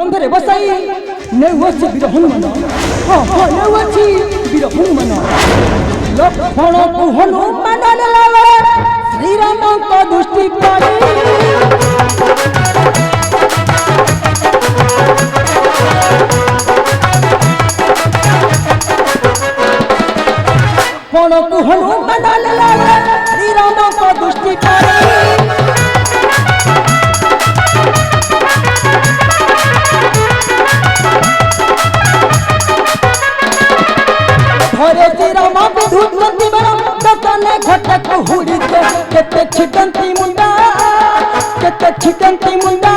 कंधरे बसाई नेउछि वीर हनुमान हाँ नेउछि वीर हनुमान लक्ष्मण को हनुमान लावे श्री राम को दृष्टि पड़े लक्ष्मण को हनुमान लावे श्री राम को दृष्टि पड़े हरे श्री राम विधुत दसने घटक हुड़िते केते छिटंती मुंडा केते छिटंती मुंडा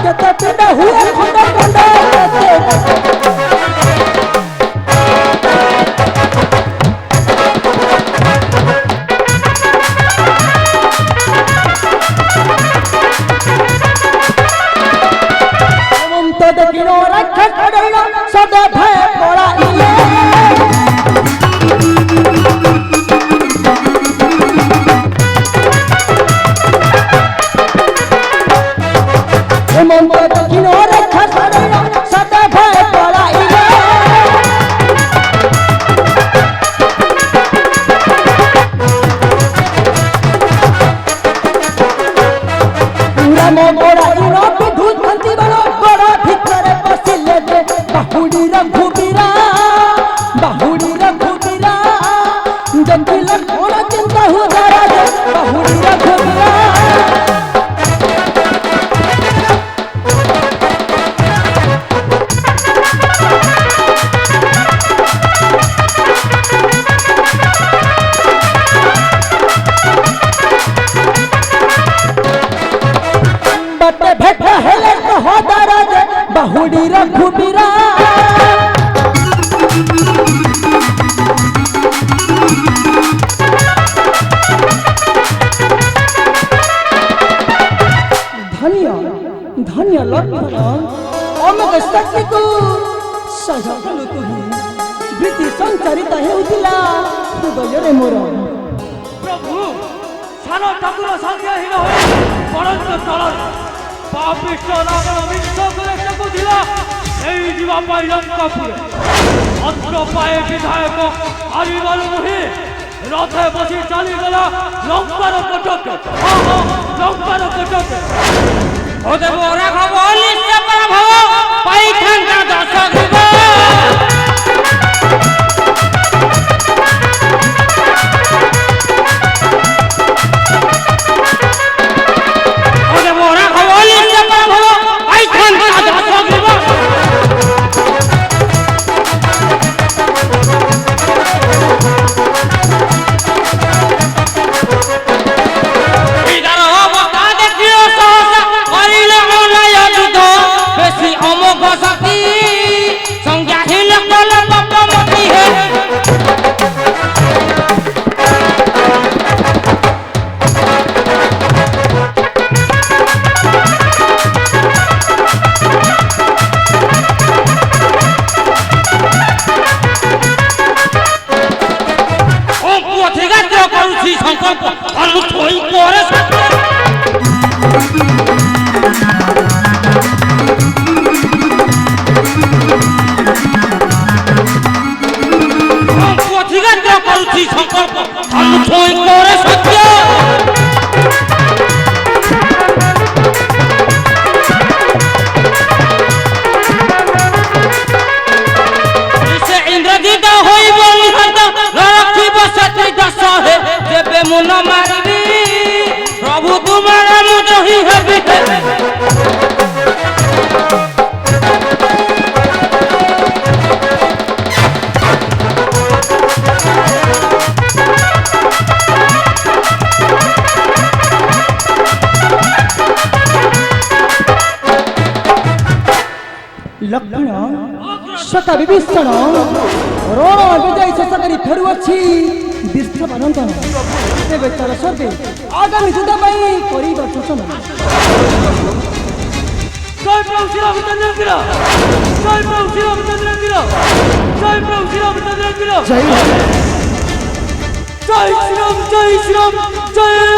केते पिंडा हुए खंड खंड एवं तद किनो रख खड़ैला सदा भय पड़ा इले हेमंत दक्षिण रेखा सदैव सदा भय पड़ाइले पूरा मोगरा इनो विधुत धंती बनो गोड़ा भितरे पसिले दे बाहुड़ी रघुबीरा जंती लक्ष्मण चिंता हो जरा दे बाहुड़ी रघुबीरा भेट हेले तो हो दरज बाहुड़ी रघुबीरा धन्य धन्य लक्ष्मण अमक शक्ति को सजल तु वृत्ति संचारित हेउतिला हृदय मोर प्रभु सानो ठाकुर संज्ञाहीन होई परंत तलन पापिष्ट रावण विश्व कलेशकु दिला एई जीवा पाई लंकापुर अत्र पाए विधायक हरिबल मुहि रथे बसी चली गला लंकार कटक लंकार कटक ओदेव राघव लिस्य प्रभव पैठन का दर्शक मुन मारिबी प्रभु तुम्हारा मुझे ही हेबी लक्ष्मण सका विभीषण रण विजय शेषकरी फेरुअछि विश्वनंदन तेबे चल सर्वे आगामी युद्ध पई करिबा सूचना जय प्रभु श्री रामचंद्र वीर जय प्रभु श्री रामचंद्र वीर जय प्रभु श्री रामचंद्र वीर जय जय श्री राम जय